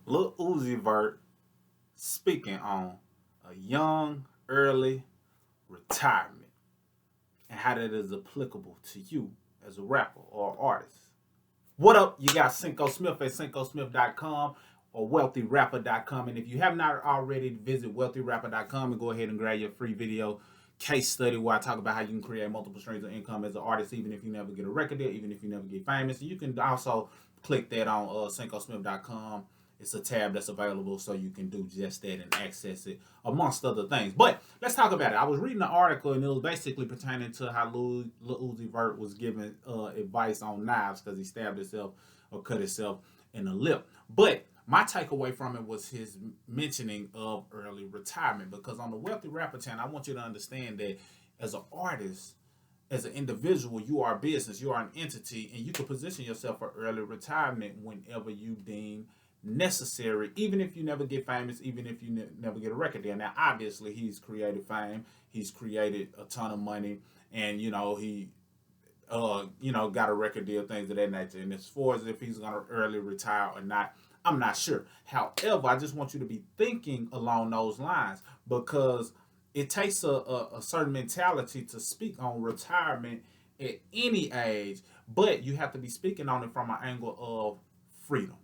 Lil Uzi Vert speaking on a young, early retirement and how that is applicable to you as a rapper or artist. What up? You got Cinco Smith at CincoSmith.com or WealthyRapper.com. And if you have not already, visit WealthyRapper.com and go ahead and grab your free video case study where I talk about how you can create multiple streams of income as an artist, even if you never get a record deal, even if you never get famous. And you can also click that on CincoSmith.com. It's a tab that's available so you can do just that and access it, amongst other things. But let's talk about it. I was reading an article and it was basically pertaining to how Lil Uzi Vert was giving advice on knives because he stabbed himself or cut himself in the lip. But my takeaway from it was his mentioning of early retirement, because on the Wealthy Rapper channel, I want you to understand that as an artist, as an individual, you are a business, you are an entity, and you can position yourself for early retirement whenever you deem necessary, even if you never get famous, even if you never get a record deal. Now, obviously, he's created fame, he's created a ton of money, and he got a record deal, things of that nature. And as far as if he's gonna early retire or not, I'm not sure. However, I just want you to be thinking along those lines, because it takes a certain mentality to speak on retirement at any age, but you have to be speaking on it from an angle of freedom,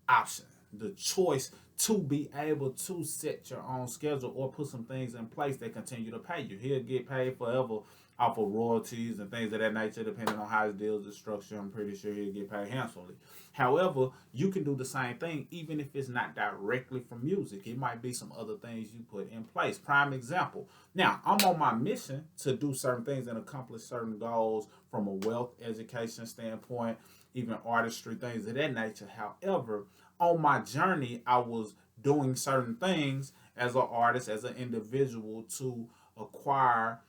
option, the choice to be able to set your own schedule or put some things in place that continue to pay you. He'll get paid forever off of royalties and things of that nature, depending on how his deals are structured. I'm pretty sure he'll get paid handsomely. However, you can do the same thing even if it's not directly from music. It might be some other things you put in place. Prime example. Now, I'm on my mission to do certain things and accomplish certain goals from a wealth education standpoint, even artistry, things of that nature. However, on my journey, I was doing certain things as an artist, as an individual, to acquire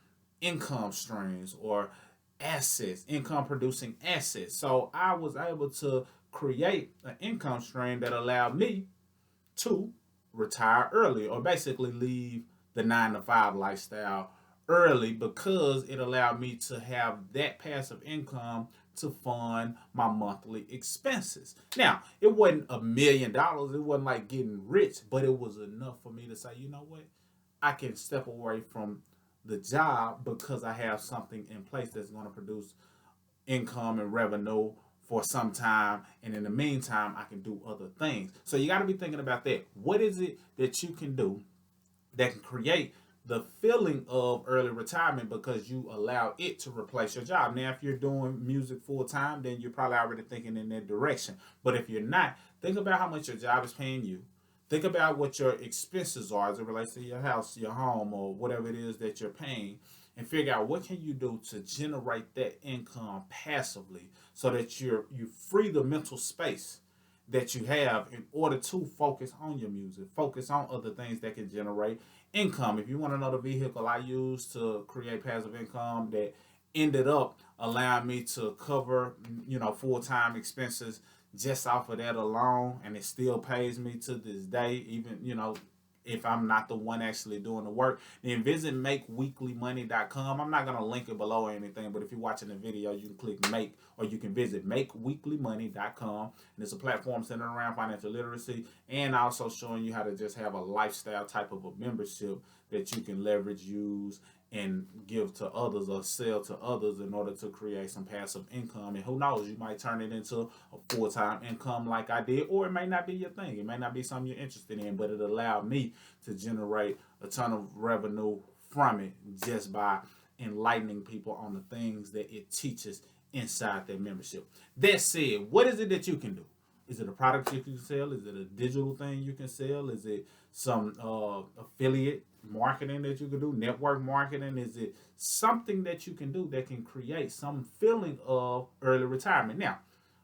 income streams or assets, income producing assets. So I was able to create an income stream that allowed me to retire early, or basically leave the 9 to 5 lifestyle early, because it allowed me to have that passive income to fund my monthly expenses. Now, it wasn't $1 million, it wasn't like getting rich, but it was enough for me to say, you know what, I can step away from the job because I have something in place that's going to produce income and revenue for some time, and in the meantime I can do other things. So you got to be thinking about that. What is it that you can do that can create the feeling of early retirement, because you allow it to replace your job? Now, if you're doing music full time, then you're probably already thinking in that direction. But if you're not, think about how much your job is paying you. Think about what your expenses are as it relates to your house, your home, or whatever it is that you're paying, and figure out what can you do to generate that income passively, so that you free the mental space that you have in order to focus on your music, focus on other things that can generate income. If you want to know the vehicle I used to create passive income that ended up allowing me to cover, full-time expenses just off of that alone, and it still pays me to this day, even, if I'm not the one actually doing the work, then visit makeweeklymoney.com. I'm not going to link it below or anything, but if you're watching the video, you can click make, or you can visit makeweeklymoney.com. And it's a platform centered around financial literacy, and also showing you how to just have a lifestyle type of a membership that you can leverage, use, and give to others or sell to others in order to create some passive income. And who knows, you might turn it into a full-time income like I did, or it may not be your thing. It may not be something you're interested in, but it allowed me to generate a ton of revenue from it just by enlightening people on the things that it teaches inside their membership. That said, what is it that you can do? Is it a product you can sell? Is it a digital thing you can sell? Is it some affiliate marketing that you can do? Network marketing? Is it something that you can do that can create some feeling of early retirement? Now,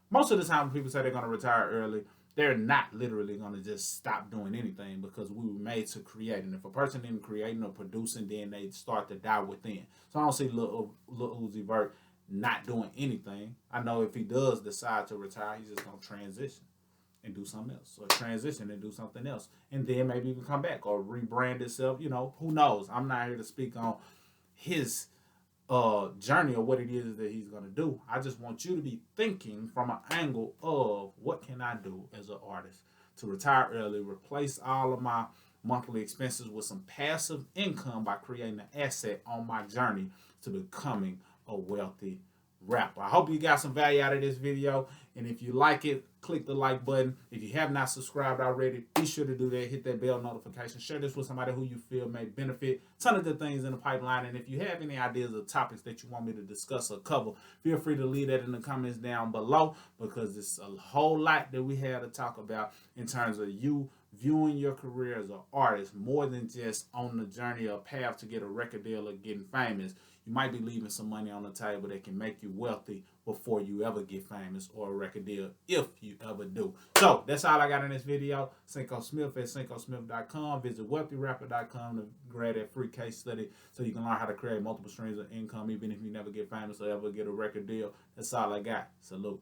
most of the time when people say they're going to retire early, they're not literally going to just stop doing anything, because we were made to create. And if a person isn't creating or producing, then they start to die within. So I don't see Lil Uzi Vert not doing anything. I know if he does decide to retire, he's just going to transition and do something else, or transition and do something else, and then maybe even come back or rebrand itself. Who knows? I'm not here to speak on his journey or what it is that he's going to do. I just want you to be thinking from an angle of, what can I do as an artist to retire early, replace all of my monthly expenses with some passive income by creating an asset on my journey to becoming a wealthy rapper. I hope you got some value out of this video. And if you like it, click the like button. If you have not subscribed already, be sure to do that. Hit that bell notification. Share this with somebody who you feel may benefit. Ton of good things in the pipeline. And if you have any ideas or topics that you want me to discuss or cover, feel free to leave that in the comments down below, because it's a whole lot that we have to talk about in terms of you viewing your career as an artist more than just on the journey or path to get a record deal or getting famous. You might be leaving some money on the table that can make you wealthy before you ever get famous or a record deal, if you ever do. So that's all I got in this video. Cinco Smith at CincoSmith.com. Visit WealthyRapper.com to grab that free case study so you can learn how to create multiple streams of income even if you never get famous or ever get a record deal. That's all I got. Salute.